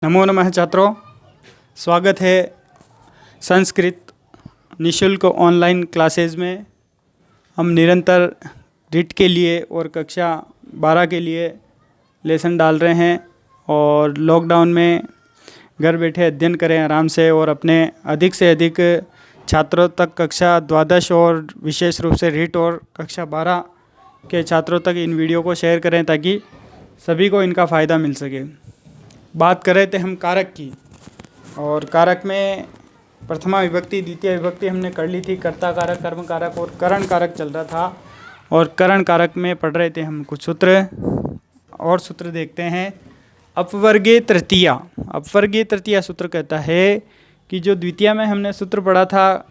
नमो नमः छात्रों, स्वागत है संस्कृत निशुल्क ऑनलाइन क्लासेज में। हम निरंतर रीट के लिए और कक्षा 12 के लिए लेसन डाल रहे हैं और लॉकडाउन में घर बैठे अध्ययन करें आराम से और अपने अधिक से अधिक छात्रों तक कक्षा द्वादश और विशेष रूप से रीट और कक्षा 12 के छात्रों तक इन वीडियो को शेयर करें ताकि सभी को इनका फ़ायदा मिल सके। बात कर रहे थे हम कारक की, और कारक में प्रथमा विभक्ति द्वितीय विभक्ति हमने कर ली थी। कर्ता कारक, कर्म कारक और करण कारक चल रहा था, और करण कारक में पढ़ रहे थे हम कुछ सूत्र। और सूत्र देखते हैं। अपवर्गीय तृतीया। अपवर्गीय तृतीया सूत्र कहता है कि जो द्वितीय में हमने सूत्र पढ़ा था,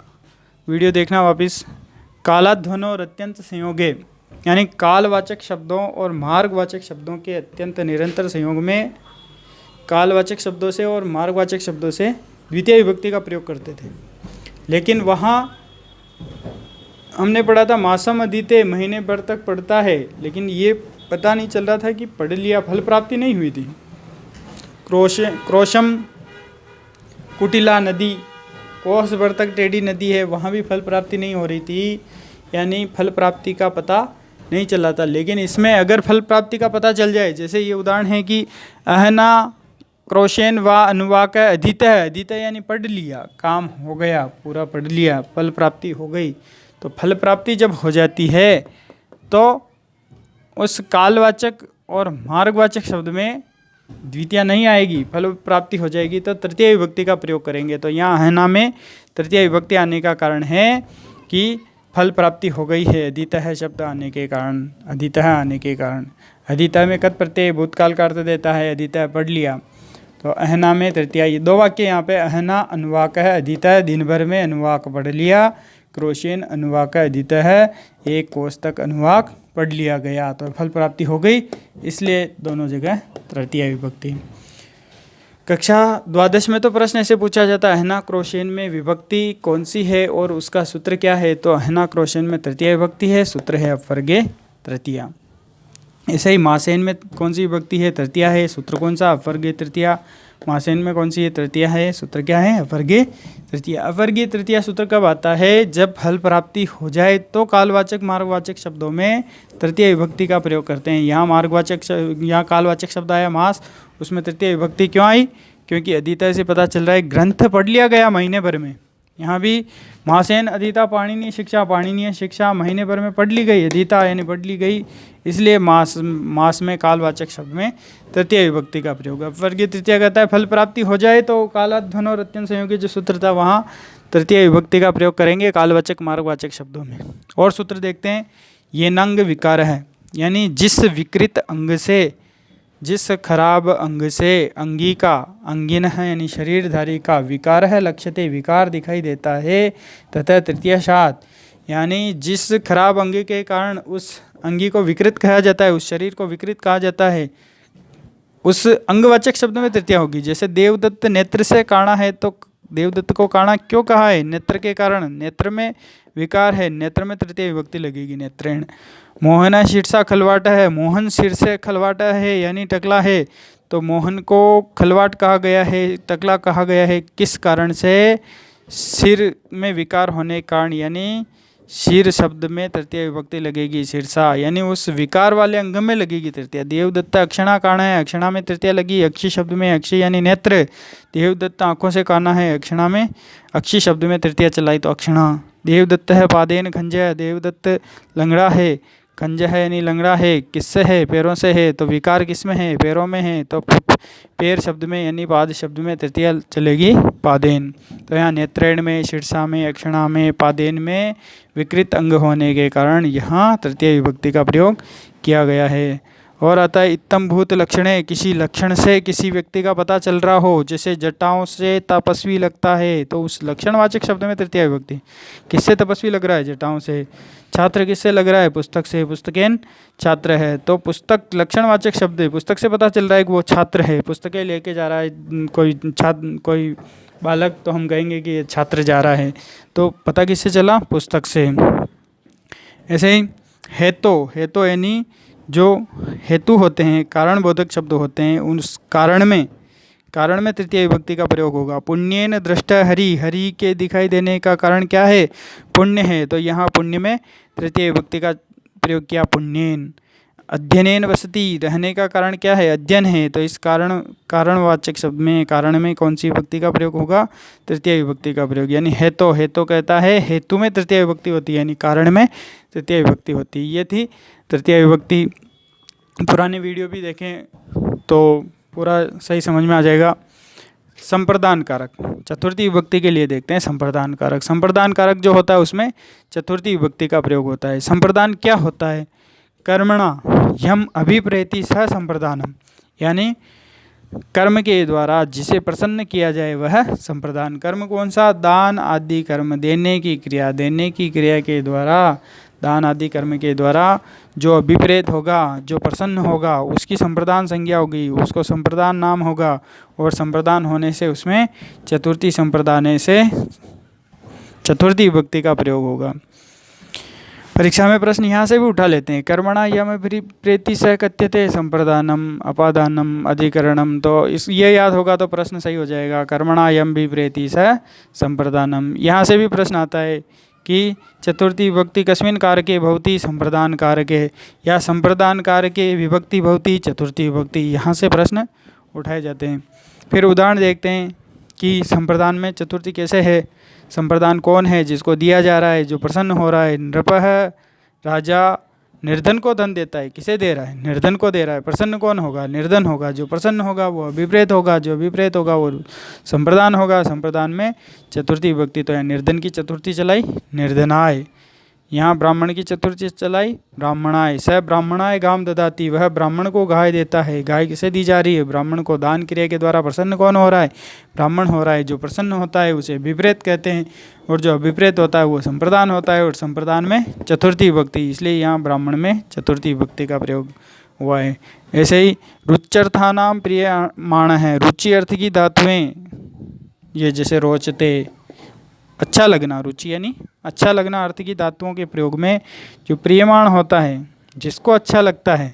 वीडियो देखना वापस, कालाध्वनो और अत्यंत संयोगे, यानी कालवाचक शब्दों और मार्गवाचक शब्दों के अत्यंत निरंतर संयोग में कालवाचक शब्दों से और मार्गवाचक शब्दों से द्वितीय विभक्ति का प्रयोग करते थे। लेकिन वहाँ हमने पढ़ा था मासम अधीते, महीने भर तक पढ़ता है, लेकिन ये पता नहीं चल रहा था कि पढ़ लिया, फल प्राप्ति नहीं हुई थी। क्रोशम कुटिला नदी, कोस भर तक टेढ़ी नदी है, वहाँ भी फल प्राप्ति नहीं हो रही थी, यानी फल प्राप्ति का पता नहीं चला था। लेकिन इसमें अगर फल प्राप्ति का पता चल जाए, जैसे ये उदाहरण है कि अहना क्रोशेन व अनुवाक अधीत है, अधीत यानी पढ़ लिया, काम हो गया, पूरा पढ़ लिया, फल प्राप्ति हो गई। तो फल प्राप्ति जब हो जाती है तो उस कालवाचक और मार्गवाचक शब्द में द्वितीय नहीं आएगी, फल प्राप्ति हो जाएगी, तो तृतीय विभक्ति का प्रयोग करेंगे। तो यहाँ अहना में तृतीय विभक्ति आने का कारण है कि फल प्राप्ति हो गई है, अधीत है शब्द आने के कारण, अधीत आने के कारण। अधीत में कत प्रत्यय भूतकाल का अर्थ देता है, अधीत पढ़ लिया। तो अहना में तृतीया, ये दो वाक्य यहाँ पे, अहना अनुवाक है, अधीत है, दिन भर में अनुवाक पढ़ लिया। क्रोशेन अनुवाक अधीत है, एक कोष तक अनुवाक पढ़ लिया गया, तो फल प्राप्ति हो गई, इसलिए दोनों जगह तृतीय विभक्ति। कक्षा द्वादश में तो प्रश्न ऐसे पूछा जाता है, अहना क्रोशेन में विभक्ति कौन सी है और उसका सूत्र क्या है। तो अहना क्रोशेन में तृतीय विभक्ति है, सूत्र है अपवर्गे तृतीया। ऐसे ही मासेन में कौन सी विभक्ति है, तृतीया है, सूत्र कौन सा, अपवर्गीय तृतीया। मासेन में कौन सी है, तृतीया है, सूत्र क्या है, अपवर्गीय तृतीया। अपवर्गीय तृतीया सूत्र कब आता है, जब फल प्राप्ति हो जाए तो कालवाचक मार्गवाचक शब्दों में तृतीय विभक्ति का प्रयोग करते हैं। यहाँ यहाँ कालवाचक शब्द आया मास, उसमें तृतीय विभक्ति क्यों आई, क्योंकि अधीता से पता चल रहा है ग्रंथ पढ़ लिया गया महीने भर में। यहाँ भी मासेन अधीता पाणिनीय शिक्षा, पाणिनीय शिक्षा महीने भर में पढ़ ली गई, अधीता यानी पढ़ ली गई, इसलिए मास में कालवाचक शब्द में तृतीय विभक्ति का प्रयोग। अपवर्गीय तृतीया कहता है फल प्राप्ति हो जाए तो कालाध्वन और अत्यंत संयोगी जो सूत्र था वहाँ तृतीय विभक्ति का प्रयोग करेंगे कालवाचक मार्गवाचक शब्दों में। और सूत्र देखते हैं, ये नंग विकार है, यानी जिस विकृत अंग से, जिस खराब अंग से अंगी का, अंगिन है यानी शरीरधारी का, विकार है लक्ष्यते विकार दिखाई देता है, तथा तृतीय शात, यानी जिस खराब अंगी के कारण उस अंगी को विकृत कहा जाता है, उस शरीर को विकृत कहा जाता है, उस अंगवाचक शब्द में तृतीय होगी। जैसे देवदत्त नेत्र से काणा है, तो देवदत्त को काणा क्यों कहा है, नेत्र के कारण, नेत्र में विकार है, नेत्र में तृतीय विभक्ति लगेगी, नेत्रेण। मोहना शीर्षा खलवाटा है, मोहन सिर से खलवाटा है यानी टकला है, तो मोहन को खलवाट कहा गया है, टकला कहा गया है, किस कारण से, सिर में विकार होने के कारण, यानी शीर शब्द में तृतीय विभक्ति लगेगी, शीर्षा यानी उस विकार वाले अंग में लगेगी तृतीय। देवदत्त अक्षणा काणा है, अक्षणा में तृतीय लगी, अक्षी शब्द में, अक्षी यानी नेत्र, देवदत्त आंखों से काना है, अक्षणा में अक्षी शब्द में तृतीय चलाई तो अक्षणा। देवदत्त है पादेन खंजय, देवदत्त लंगड़ा है, खंज है यानी लंगड़ा है, किससे है, पैरों से है, तो विकार किस में है, पैरों में है, तो पैर शब्द में यानी पाद शब्द में तृतीय चलेगी पादेन। तो यहाँ नेत्रेण में, शीर्षा में, अक्षणा में, पादेन में विकृत अंग होने के कारण यहाँ तृतीय विभक्ति का प्रयोग किया गया है। और आता है इत्तम भूत लक्षणे, किसी लक्षण से किसी व्यक्ति का पता चल रहा हो, जैसे जटाओं से तपस्वी लगता है, तो उस लक्षणवाचक शब्द में तृतीय विभक्ति। किससे तपस्वी लग रहा है, जटाओं से। छात्र किससे लग रहा है, पुस्तक से, पुस्तकेन छात्र है, तो पुस्तक लक्षणवाचक शब्द है, पुस्तक से पता चल रहा है कि वो छात्र है, पुस्तकें लेके जा रहा है कोई बालक, तो हम कहेंगे कि ये छात्र जा रहा है, तो पता किससे चला, पुस्तक से। ऐसे ही हेतो यानी जो हेतु होते हैं, कारण बोधक शब्द होते हैं, उस कारण में कारण में तृतीय विभक्ति का प्रयोग होगा। पुण्येन दृष्ट हरि, हरि के दिखाई देने का कारण क्या है? पुण्य है, तो यहाँ पुण्य में तृतीय विभक्ति का प्रयोग किया, पुण्येन। अध्ययनेन वसति, रहने का कारण क्या है? अध्ययन है, तो इस कारणवाचक शब्द में, कारण में कौन सी विभक्ति का प्रयोग होगा? तृतीय विभक्ति का प्रयोग। यानी हेतु कहता है, हेतु में तृतीय विभक्ति होती है, यानी कारण में तृतीय विभक्ति होती है। ये थी तृतीय विभक्ति। पुराने वीडियो भी देखें तो पूरा सही समझ में आ जाएगा। संप्रदान कारक, चतुर्थी विभक्ति के लिए देखते हैं संप्रदान कारक। संप्रदान कारक जो होता है उसमें चतुर्थी विभक्ति का प्रयोग होता है। संप्रदान क्या होता है? कर्मणा यम अभिप्रेति सह संप्रदानम, यानी कर्म के द्वारा जिसे प्रसन्न किया जाए वह संप्रदान। कर्म कौन सा? दान आदि कर्म, देने की क्रिया, देने की क्रिया के द्वारा, दान आदि कर्म के द्वारा जो अभिप्रेत होगा, जो प्रसन्न होगा, उसकी संप्रदान संज्ञा होगी, उसको संप्रदान नाम होगा। और संप्रदान होने से उसमें चतुर्थी संप्रदान से चतुर्थी विभक्ति का प्रयोग होगा। परीक्षा में प्रश्न यहाँ से भी उठा लेते हैं। कर्मणा यम अभिप्रेति सह कथ्यते संप्रदानम अपादानम अधिकरणम, तो ये याद होगा तो प्रश्न सही हो जाएगा। कर्मणा यम अभिप्रेति सह संप्रदानम। यहाँ से भी प्रश्न आता है कि चतुर्थी विभक्ति कस्मिन् कारके भवति? संप्रदान कारके, या संप्रदान कारके विभक्ति भवति चतुर्थी विभक्ति। यहाँ से प्रश्न उठाए जाते हैं। फिर उदाहरण देखते हैं कि संप्रदान में चतुर्थी कैसे है। संप्रदान कौन है? जिसको दिया जा रहा है, जो प्रसन्न हो रहा है। नृपः, राजा निर्धन को धन देता है। किसे दे रहा है? निर्धन को दे रहा है। प्रसन्न कौन होगा? निर्धन होगा। जो प्रसन्न होगा वो अभिप्रेत होगा, जो अभिप्रेत होगा वो संप्रदान होगा। संप्रदान में चतुर्थी विभक्ति, तो यहाँ निर्धन की चतुर्थी चलाई निर्धनाय, यहाँ ब्राह्मण की चतुर्थी चलाई ब्राह्मणाय। स ब्राह्मणाय गाम ददाति, वह ब्राह्मण को गाय देता है। गाय किसे दी जा रही है? ब्राह्मण को। दान क्रिया के द्वारा प्रसन्न कौन हो रहा है? ब्राह्मण हो रहा है। जो प्रसन्न होता है उसे अभिप्रेत कहते हैं, और जो अभिप्रेत होता है वो संप्रदान होता है। और संप्रदान में चतुर्थी विभक्ति, इसलिए यहाँ ब्राह्मण में चतुर्थी विभक्ति का प्रयोग हुआ है। ऐसे ही रुच्यर्थानाम प्रियमाण है, रुचि अर्थ की धातुएं, ये जैसे रोचते, अच्छा लगना, रुचि यानी अच्छा लगना अर्थ की धातुओं के प्रयोग में जो प्रियमाण होता है, जिसको अच्छा लगता है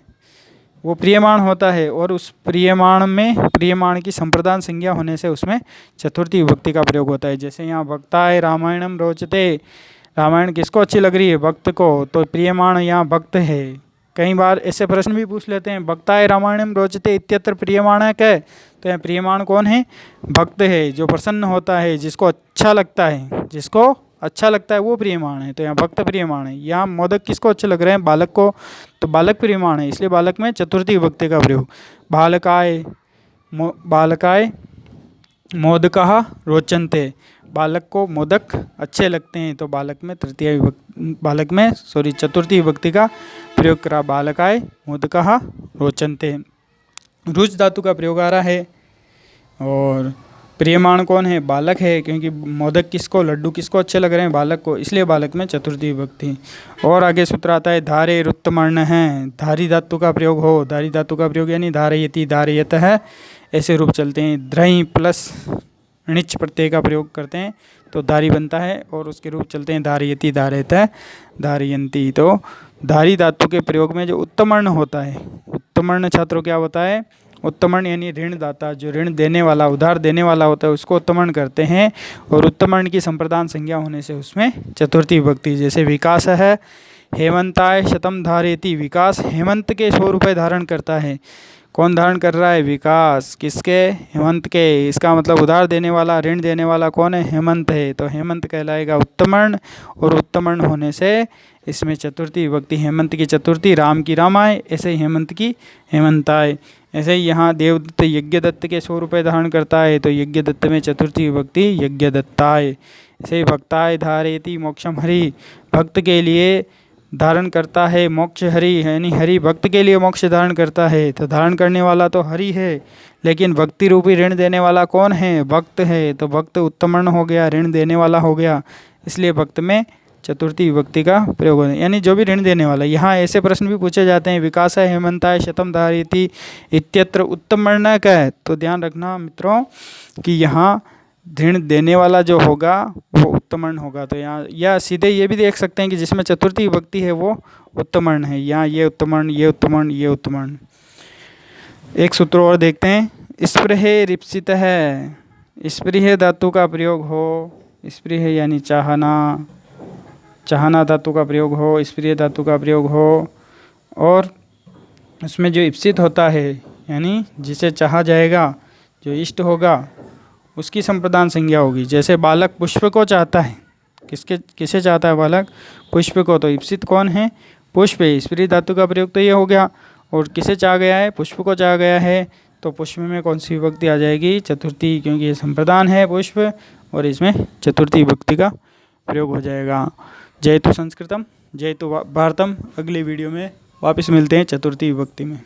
वो प्रियमाण होता है। और उस प्रियमाण में प्रियमाण की संप्रदान संज्ञा होने से उसमें चतुर्थी विभक्ति का प्रयोग होता है। जैसे यहाँ भक्ताय रामायणम रोचते, रामायण किसको अच्छी लग रही है? भक्त को, तो प्रियमाण यहाँ भक्त है। कई बार ऐसे प्रश्न भी पूछ लेते हैं, भक्ताय रामायणम रोचते इत्यत्र प्रियमाणक है, तो यहाँ प्रियमाण कौन है? भक्त है, जो प्रसन्न होता है, जिसको अच्छा लगता है, जिसको अच्छा लगता है वो प्रियमाण है। तो यहाँ भक्त प्रियमाण है। यहाँ मोदक किसको अच्छे लग रहे हैं? बालक को, तो बालक प्रियमाण है, इसलिए बालक में चतुर्थी विभक्ति का प्रयोग। बालकाय मोदकः रोचन्ते, बालक को मोदक अच्छे लगते हैं, तो बालक में चतुर्थी विभक्ति का प्रयोग करा। बालकाय मोदकः रोचन्ते। रुच धातु का प्रयोग आ रहा है। और प्रियमाण कौन है? बालक है, क्योंकि मोदक किसको, लड्डू किसको अच्छे लग रहे हैं? बालक को, इसलिए बालक में चतुर्थी विभक्ति। और आगे सूत्र आता है धारे रुत्तमर्ण है, धारी धातु का प्रयोग हो। धारी धातु का प्रयोग यानी धारयति धारयतः, ऐसे रूप चलते हैं। ध्रई प्लस णिच प्रत्यय का प्रयोग करते हैं तो धारी बनता है, और उसके रूप चलते हैं धारयति धारयतः धारयन्ति। तो धारी धातु के प्रयोग में जो उत्तमर्ण होता है, उत्तमर्ण छात्रों क्या होता है? उत्तमर्ण यानी ऋणदाता, जो ऋण देने वाला, उधार देने वाला होता है, उसको उत्तमर्ण करते हैं। और उत्तमर्ण की संप्रदान संज्ञा होने से उसमें चतुर्थी विभक्ति। जैसे विकास है, हेमंताय शतम धारयति, विकास हेमंत के 100 रुपये धारण करता है। कौन धारण कर रहा है? विकास। किसके? हेमंत के। इसका मतलब उधार देने वाला, ऋण देने वाला कौन है? हेमंत है, तो हेमंत कहलाएगा उत्तमर्ण। और उत्तमर्ण होने से इसमें चतुर्थी विभक्ति, हेमंत की चतुर्थी, राम की रामाय, ऐसे ही हेमंत की हेमंताय। ऐसे ही यहाँ देवदत्त यज्ञदत्त के 100 रुपये धारण करता है, तो यज्ञदत्त में चतुर्थी विभक्ति यज्ञदत्ताय। ऐसे ही भक्ताय धारयति मोक्षम हरि, भक्त के लिए धारण करता है मोक्ष हरि, यानी हरि भक्त के लिए मोक्ष धारण करता है। तो धारण करने वाला तो हरि है, लेकिन भक्ति रूपी ऋण देने वाला कौन है? भक्त है, तो भक्त उत्तमर्ण हो गया, ऋण देने वाला हो गया, इसलिए भक्त में चतुर्थी विभक्ति का प्रयोग होता है, यानी जो भी ऋण देने वाला। यहाँ ऐसे प्रश्न भी पूछे जाते हैं, विकास है हेमंताय शतम धारयति इत्यत्र उत्तमर्ण का है, तो ध्यान रखना मित्रों कि यहाँ ऋण देने वाला जो होगा वो उत्तमर्ण होगा। तो यहाँ या सीधे ये भी देख सकते हैं कि जिसमें चतुर्थी विभक्ति है वो उत्तमर्ण है। यहाँ ये उत्तमर्ण, ये उत्तमर्ण, ये उत्तमर्ण। एक सूत्र और देखते हैं, स्पृहेरिप्सितः, स्पृह धातु का प्रयोग हो, स्पृह यानी चाहना, चाहना धातु का प्रयोग हो, स्पृह धातु का प्रयोग हो, और उसमें जो इप्सित होता है यानी जिसे चाहा जाएगा, जो इष्ट होगा, उसकी संप्रदान संज्ञा होगी। जैसे बालक पुष्प को चाहता है, किसे चाहता है बालक? पुष्प को। तो इप्सित कौन है? पुष्प है। स्पृह धातु का प्रयोग तो ये हो गया। और किसे चाहा गया है? पुष्प को चाहा गया है। तो पुष्प में कौन सी विभक्ति आ जाएगी? चतुर्थी, क्योंकि ये संप्रदान है पुष्प, और इसमें चतुर्थी विभक्ति का प्रयोग हो जाएगा। जयतु संस्कृतम जयतु भारतम। अगली वीडियो में वापस मिलते हैं चतुर्थी विभक्ति में।